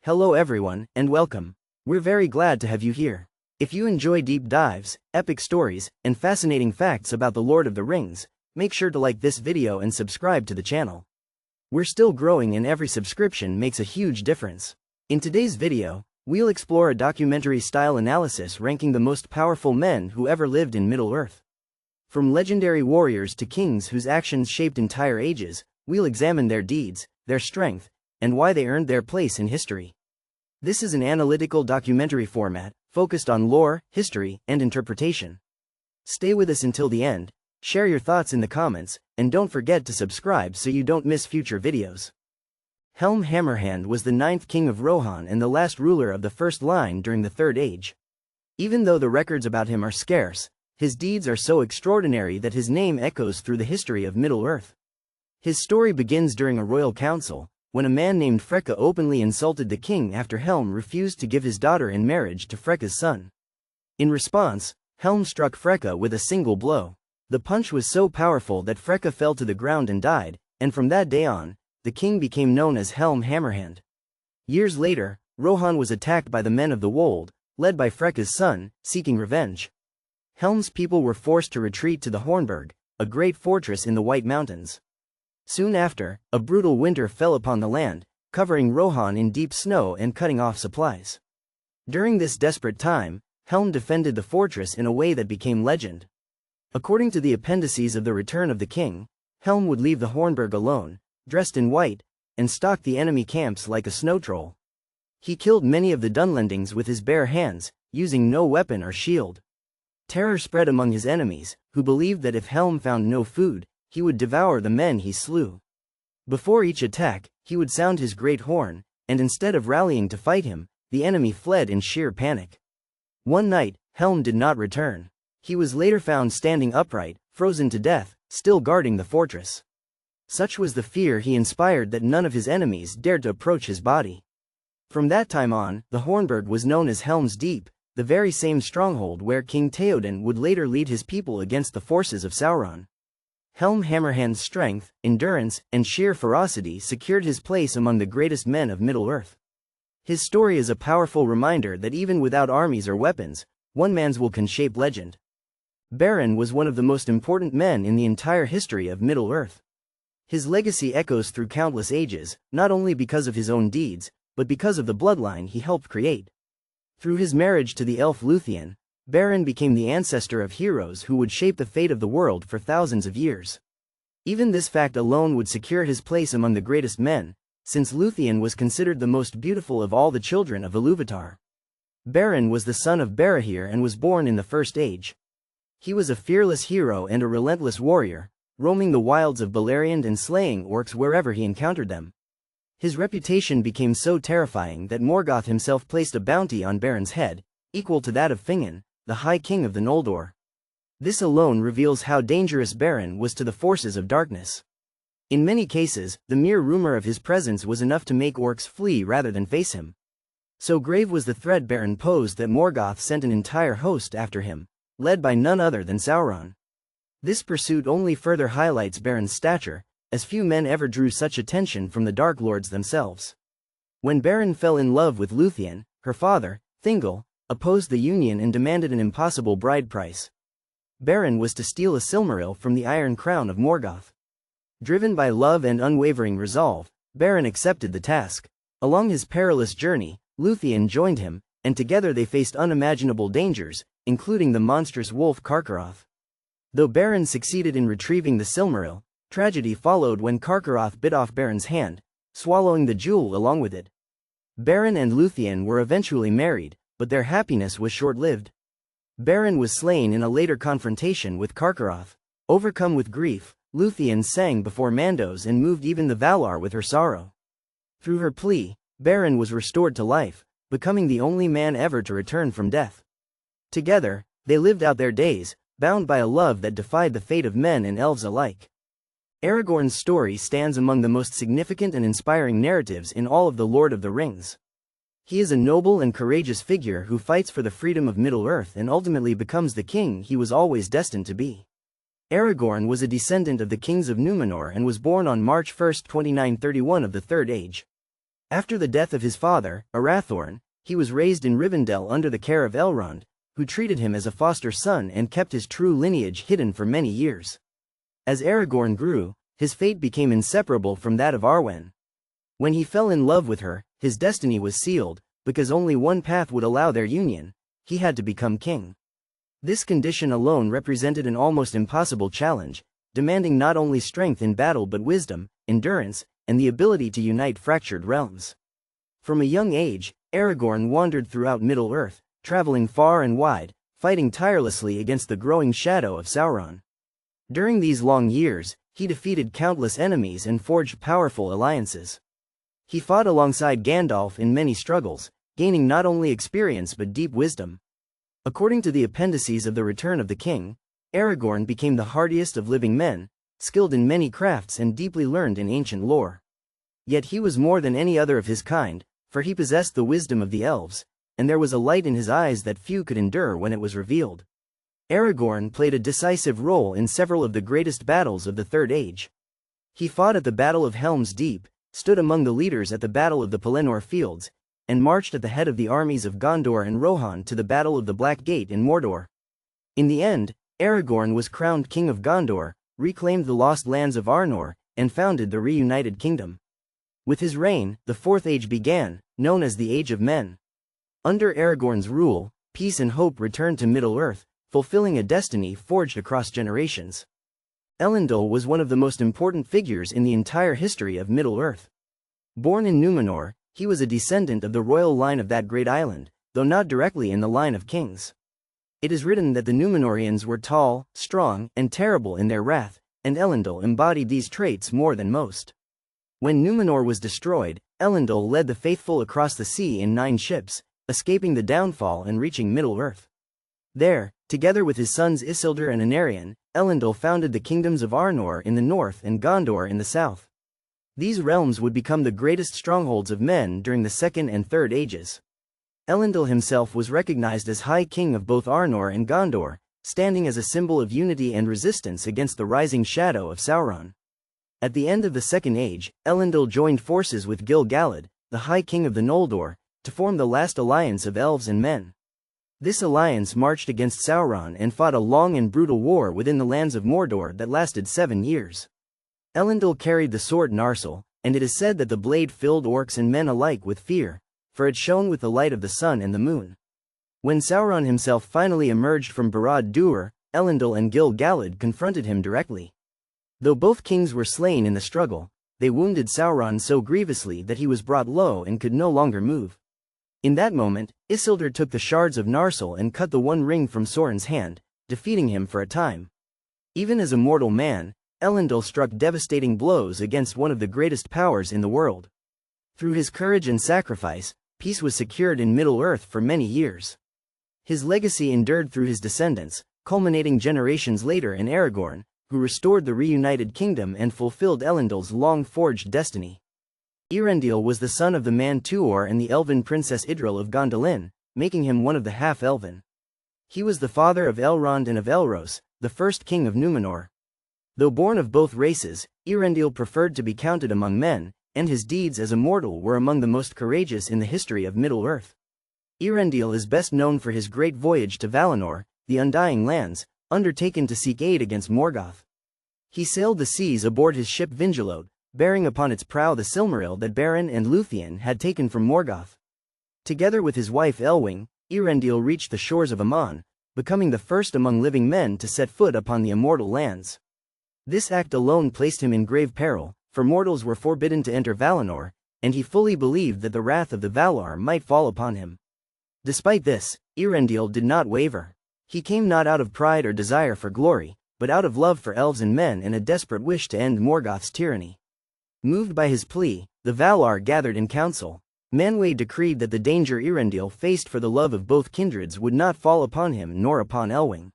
Hello everyone, and welcome. We're very glad to have you here. If you enjoy deep dives, epic stories, and fascinating facts about the Lord of the Rings, make sure to like this video and subscribe to the channel. We're still growing and every subscription makes a huge difference. In today's video, we'll explore a documentary-style analysis ranking the most powerful men who ever lived in Middle-earth. From legendary warriors to kings whose actions shaped entire ages, we'll examine their deeds, their strength, and why they earned their place in history. This is an analytical documentary format, focused on lore, history, and interpretation. Stay with us until the end, share your thoughts in the comments, and don't forget to subscribe so you don't miss future videos. Helm Hammerhand was the 9th king of Rohan and the last ruler of the First Line during the Third Age. Even though the records about him are scarce, his deeds are so extraordinary that his name echoes through the history of Middle-earth. His story begins during a royal council, when a man named Freka openly insulted the king after Helm refused to give his daughter in marriage to Freka's son. In response, Helm struck Freka with a single blow. The punch was so powerful that Freka fell to the ground and died, and from that day on, the king became known as Helm Hammerhand. Years later, Rohan was attacked by the men of the Wold, led by Freka's son, seeking revenge. Helm's people were forced to retreat to the Hornburg, a great fortress in the White Mountains. Soon after, a brutal winter fell upon the land, covering Rohan in deep snow and cutting off supplies. During this desperate time, Helm defended the fortress in a way that became legend. According to the appendices of The Return of the King, Helm would leave the Hornburg alone, dressed in white, and stalk the enemy camps like a snow troll. He killed many of the Dunlendings with his bare hands, using no weapon or shield. Terror spread among his enemies, who believed that if Helm found no food, he would devour the men he slew. Before each attack, he would sound his great horn, and instead of rallying to fight him, the enemy fled in sheer panic. One night, Helm did not return. He was later found standing upright, frozen to death, still guarding the fortress. Such was the fear he inspired that none of his enemies dared to approach his body. From that time on, the Hornburg was known as Helm's Deep, the very same stronghold where King Theoden would later lead his people against the forces of Sauron. Helm Hammerhand's strength, endurance, and sheer ferocity secured his place among the greatest men of Middle-earth. His story is a powerful reminder that even without armies or weapons, one man's will can shape legend. Beren was one of the most important men in the entire history of Middle-earth. His legacy echoes through countless ages, not only because of his own deeds, but because of the bloodline he helped create. Through his marriage to the elf Luthien, Beren became the ancestor of heroes who would shape the fate of the world for thousands of years. Even this fact alone would secure his place among the greatest men, since Luthien was considered the most beautiful of all the children of Iluvatar. Beren was the son of Barahir and was born in the First Age. He was a fearless hero and a relentless warrior, roaming the wilds of Beleriand and slaying orcs wherever he encountered them. His reputation became so terrifying that Morgoth himself placed a bounty on Beren's head, equal to that of Fingin, the High King of the Noldor. This alone reveals how dangerous Beren was to the forces of darkness. In many cases, the mere rumor of his presence was enough to make orcs flee rather than face him. So grave was the threat Beren posed that Morgoth sent an entire host after him, led by none other than Sauron. This pursuit only further highlights Beren's stature, as few men ever drew such attention from the Dark Lords themselves. When Beren fell in love with Luthien, her father, Thingol, opposed the union and demanded an impossible bride price. Beren was to steal a Silmaril from the Iron Crown of Morgoth. Driven by love and unwavering resolve, Beren accepted the task. Along his perilous journey, Luthien joined him, and together they faced unimaginable dangers, including the monstrous wolf Carcharoth. Though Beren succeeded in retrieving the Silmaril, tragedy followed when Carcharoth bit off Beren's hand, swallowing the jewel along with it. Beren and Luthien were eventually married, but their happiness was short-lived. Beren was slain in a later confrontation with Carcharoth. Overcome with grief, Luthien sang before Mandos and moved even the Valar with her sorrow. Through her plea, Beren was restored to life, becoming the only man ever to return from death. Together, they lived out their days, bound by a love that defied the fate of men and elves alike. Aragorn's story stands among the most significant and inspiring narratives in all of The Lord of the Rings. He is a noble and courageous figure who fights for the freedom of Middle-earth and ultimately becomes the king he was always destined to be. Aragorn was a descendant of the kings of Númenor and was born on March 1, 2931 of the Third Age. After the death of his father, Arathorn, he was raised in Rivendell under the care of Elrond, who treated him as a foster son and kept his true lineage hidden for many years. As Aragorn grew, his fate became inseparable from that of Arwen. When he fell in love with her, his destiny was sealed, because only one path would allow their union: he had to become king. This condition alone represented an almost impossible challenge, demanding not only strength in battle but wisdom, endurance, and the ability to unite fractured realms. From a young age, Aragorn wandered throughout Middle-earth, traveling far and wide, fighting tirelessly against the growing shadow of Sauron. During these long years, he defeated countless enemies and forged powerful alliances. He fought alongside Gandalf in many struggles, gaining not only experience but deep wisdom. According to the appendices of The Return of the King, Aragorn became the hardiest of living men, skilled in many crafts and deeply learned in ancient lore. Yet he was more than any other of his kind, for he possessed the wisdom of the elves, and there was a light in his eyes that few could endure when it was revealed. Aragorn played a decisive role in several of the greatest battles of the Third Age. He fought at the Battle of Helm's Deep, stood among the leaders at the Battle of the Pelennor Fields, and marched at the head of the armies of Gondor and Rohan to the Battle of the Black Gate in Mordor. In the end, Aragorn was crowned King of Gondor, reclaimed the lost lands of Arnor, and founded the reunited kingdom. With his reign, the Fourth Age began, known as the Age of Men. Under Aragorn's rule, peace and hope returned to Middle-earth, fulfilling a destiny forged across generations. Elendil was one of the most important figures in the entire history of Middle-earth. Born in Númenor, he was a descendant of the royal line of that great island, though not directly in the line of kings. It is written that the Númenóreans were tall, strong, and terrible in their wrath, and Elendil embodied these traits more than most. When Númenor was destroyed, Elendil led the faithful across the sea in 9 ships, escaping the downfall and reaching Middle-earth. There, together with his sons Isildur and Anarion, Elendil founded the kingdoms of Arnor in the north and Gondor in the south. These realms would become the greatest strongholds of men during the Second and Third Ages. Elendil himself was recognized as High King of both Arnor and Gondor, standing as a symbol of unity and resistance against the rising shadow of Sauron. At the end of the Second Age, Elendil joined forces with Gil-galad, the High King of the Noldor, to form the last alliance of elves and men. This alliance marched against Sauron and fought a long and brutal war within the lands of Mordor that lasted 7 years. Elendil carried the sword Narsil, and it is said that the blade filled orcs and men alike with fear, for it shone with the light of the sun and the moon. When Sauron himself finally emerged from Barad-dûr, Elendil and Gil-galad confronted him directly. Though both kings were slain in the struggle, they wounded Sauron so grievously that he was brought low and could no longer move. In that moment, Isildur took the shards of Narsil and cut the one ring from Sauron's hand, defeating him for a time. Even as a mortal man, Elendil struck devastating blows against one of the greatest powers in the world. Through his courage and sacrifice, peace was secured in Middle-earth for many years. His legacy endured through his descendants, culminating generations later in Aragorn, who restored the reunited kingdom and fulfilled Elendil's long-forged destiny. Eärendil was the son of the man Tuor and the elven princess Idril of Gondolin, making him one of the half-elven. He was the father of Elrond and of Elros, the first king of Númenor. Though born of both races, Eärendil preferred to be counted among men, and his deeds as a mortal were among the most courageous in the history of Middle-earth. Eärendil is best known for his great voyage to Valinor, the Undying Lands, undertaken to seek aid against Morgoth. He sailed the seas aboard his ship Vingilod, bearing upon its prow the Silmaril that Beren and Luthien had taken from Morgoth. Together with his wife Elwing, Eärendil reached the shores of Aman, becoming the first among living men to set foot upon the immortal lands. This act alone placed him in grave peril, for mortals were forbidden to enter Valinor, and he fully believed that the wrath of the Valar might fall upon him. Despite this, Eärendil did not waver. He came not out of pride or desire for glory, but out of love for elves and men and a desperate wish to end Morgoth's tyranny. Moved by his plea, the Valar gathered in council. Manwë decreed that the danger Eärendil faced for the love of both kindreds would not fall upon him nor upon Elwing.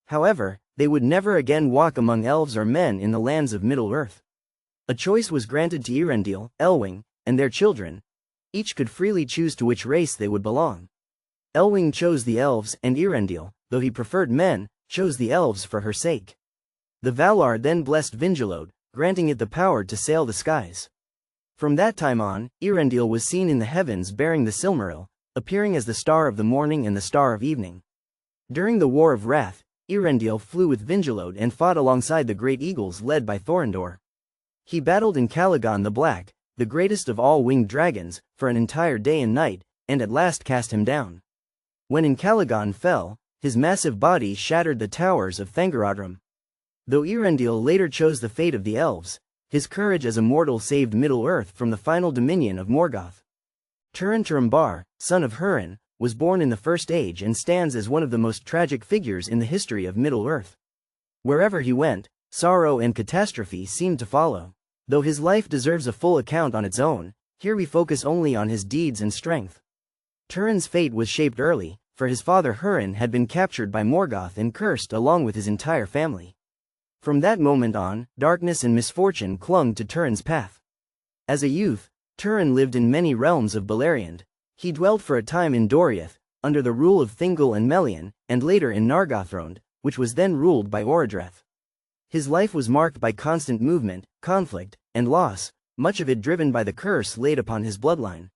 However, they would never again walk among elves or men in the lands of Middle-earth. A choice was granted to Eärendil, Elwing, and their children. Each could freely choose to which race they would belong. Elwing chose the elves, and Eärendil, though he preferred men, chose the elves for her sake. The Valar then blessed Vingilod, granting it the power to sail the skies. From that time on, Eärendil was seen in the heavens bearing the Silmaril, appearing as the star of the morning and the star of evening. During the War of Wrath, Eärendil flew with Vingilod and fought alongside the great eagles led by Thorondor. He battled in Calagon the Black, the greatest of all winged dragons, for an entire day and night, and at last cast him down. When in Calagon fell, his massive body shattered the towers of Thangorodrim. Though Eärendil later chose the fate of the elves, his courage as a mortal saved Middle-earth from the final dominion of Morgoth. Turin Turambar, son of Hurin, was born in the First Age and stands as one of the most tragic figures in the history of Middle-earth. Wherever he went, sorrow and catastrophe seemed to follow. Though his life deserves a full account on its own, here we focus only on his deeds and strength. Turin's fate was shaped early, for his father Hurin had been captured by Morgoth and cursed along with his entire family. From that moment on, darkness and misfortune clung to Turin's path. As a youth, Turin lived in many realms of Beleriand. He dwelt for a time in Doriath, under the rule of Thingol and Melian, and later in Nargothrond, which was then ruled by Orodreth. His life was marked by constant movement, conflict, and loss, much of it driven by the curse laid upon his bloodline.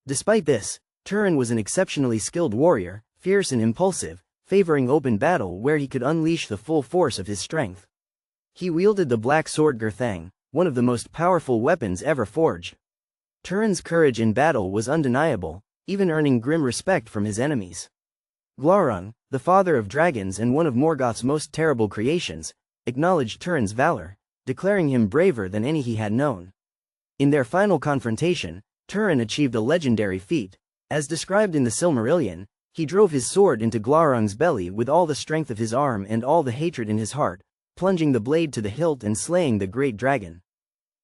Despite this, Turin was an exceptionally skilled warrior, fierce and impulsive, favoring open battle where he could unleash the full force of his strength. He wielded the black sword Gurthang, one of the most powerful weapons ever forged. Turin's courage in battle was undeniable, even earning grim respect from his enemies. Glaurung, the father of dragons and one of Morgoth's most terrible creations, acknowledged Turin's valor, declaring him braver than any he had known. In their final confrontation, Turin achieved a legendary feat. As described in the Silmarillion, he drove his sword into Glaurung's belly with all the strength of his arm and all the hatred in his heart, plunging the blade to the hilt and slaying the great dragon.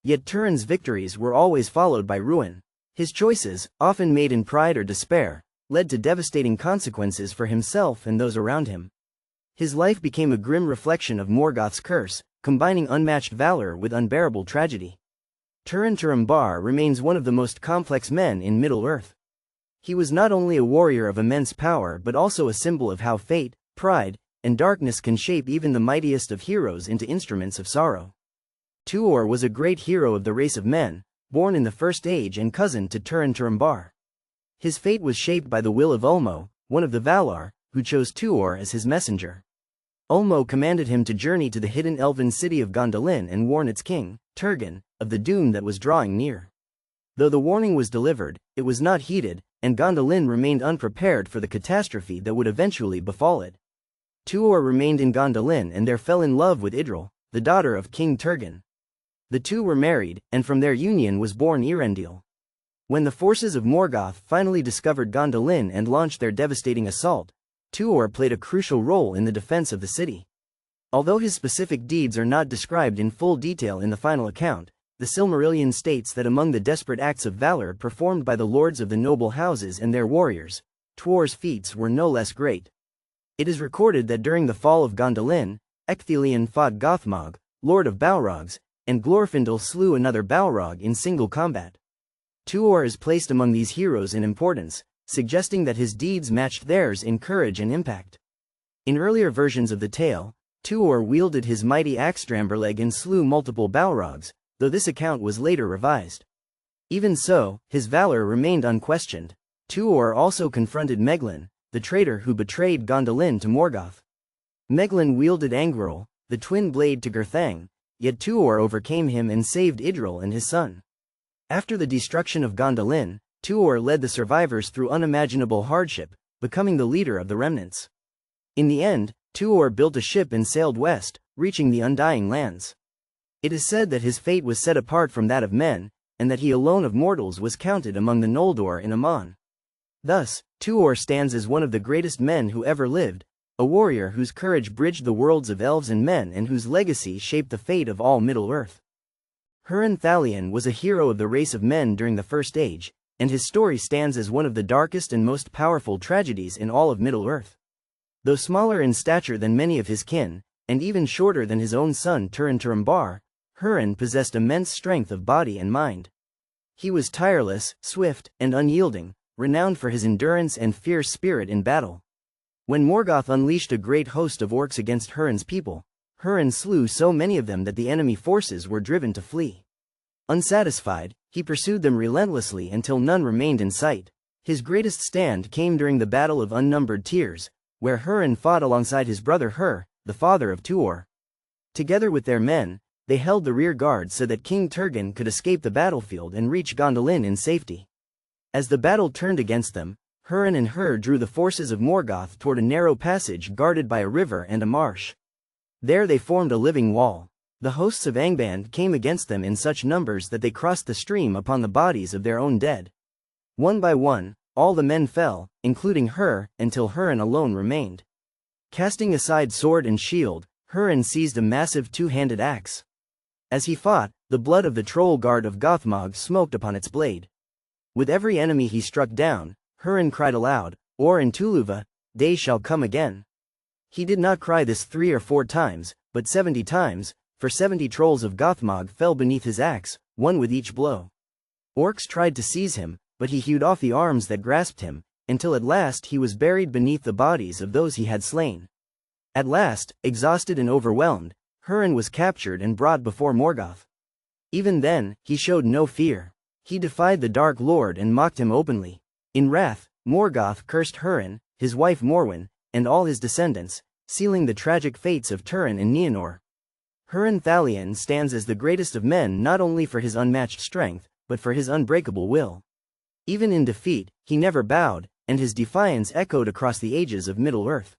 Yet Turin's victories were always followed by ruin. His choices, often made in pride or despair, led to devastating consequences for himself and those around him. His life became a grim reflection of Morgoth's curse, combining unmatched valor with unbearable tragedy. Turin Turambar remains one of the most complex men in Middle-earth. He was not only a warrior of immense power but also a symbol of how fate, pride, and darkness can shape even the mightiest of heroes into instruments of sorrow. Tuor was a great hero of the race of men, born in the First Age and cousin to Turin Turambar. His fate was shaped by the will of Ulmo, one of the Valar, who chose Tuor as his messenger. Ulmo commanded him to journey to the hidden elven city of Gondolin and warn its king, Turgon, of the doom that was drawing near. Though the warning was delivered, it was not heeded, and Gondolin remained unprepared for the catastrophe that would eventually befall it. Tuor remained in Gondolin and there fell in love with Idril, the daughter of King Turgon. The two were married, and from their union was born Eärendil. When the forces of Morgoth finally discovered Gondolin and launched their devastating assault, Tuor played a crucial role in the defense of the city. Although his specific deeds are not described in full detail in the final account, the Silmarillion states that among the desperate acts of valor performed by the lords of the noble houses and their warriors, Tuor's feats were no less great. It is recorded that during the fall of Gondolin, Ecthelion fought Gothmog, lord of Balrogs, and Glorfindel slew another Balrog in single combat. Tuor is placed among these heroes in importance, suggesting that his deeds matched theirs in courage and impact. In earlier versions of the tale, Tuor wielded his mighty Axdramberleg and slew multiple Balrogs, though this account was later revised. Even so, his valor remained unquestioned. Tuor also confronted Meglin, the traitor who betrayed Gondolin to Morgoth. Meglin wielded Angwaril, the twin blade to Gurthang, yet Tuor overcame him and saved Idril and his son. After the destruction of Gondolin, Tuor led the survivors through unimaginable hardship, becoming the leader of the remnants. In the end, Tuor built a ship and sailed west, reaching the Undying Lands. It is said that his fate was set apart from that of men, and that he alone of mortals was counted among the Noldor in Aman. Thus, Tuor stands as one of the greatest men who ever lived, a warrior whose courage bridged the worlds of elves and men and whose legacy shaped the fate of all Middle-earth. Hurin Thalion was a hero of the race of men during the First Age, and his story stands as one of the darkest and most powerful tragedies in all of Middle-earth. Though smaller in stature than many of his kin, and even shorter than his own son Turin Turambar, Hurin possessed immense strength of body and mind. He was tireless, swift, and unyielding, renowned for his endurance and fierce spirit in battle. When Morgoth unleashed a great host of orcs against Hurin's people, Hurin slew so many of them that the enemy forces were driven to flee. Unsatisfied, He pursued them relentlessly until none remained in sight. His greatest stand came during the Battle of Unnumbered Tears, where Hurin fought alongside his brother Hur, the father of Tuor. Together with their men, they held the rear guard so that King Turgon could escape the battlefield and reach Gondolin in safety. As the battle turned against them, Hurin and Hur drew the forces of Morgoth toward a narrow passage guarded by a river and a marsh. There they formed a living wall. The hosts of Angband came against them in such numbers that they crossed the stream upon the bodies of their own dead. One by one, all the men fell, including Hur, until Hurin alone remained. Casting aside sword and shield, Hurin seized a massive two-handed axe. As he fought, the blood of the troll guard of Gothmog smoked upon its blade. With every enemy he struck down, Hurin cried aloud, "Or in Tuluva, day shall come again." He did not cry this 3 or 4 times, but 70 times, for 70 trolls of Gothmog fell beneath his axe, one with each blow. Orcs tried to seize him, but he hewed off the arms that grasped him, until at last he was buried beneath the bodies of those he had slain. At last, exhausted and overwhelmed, Hurin was captured and brought before Morgoth. Even then, he showed no fear. He defied the Dark Lord and mocked him openly. In wrath, Morgoth cursed Hurin, his wife Morwen, and all his descendants, sealing the tragic fates of Turin and Nienor. Hurin Thalion stands as the greatest of men not only for his unmatched strength, but for his unbreakable will. Even in defeat, he never bowed, and his defiance echoed across the ages of Middle-earth.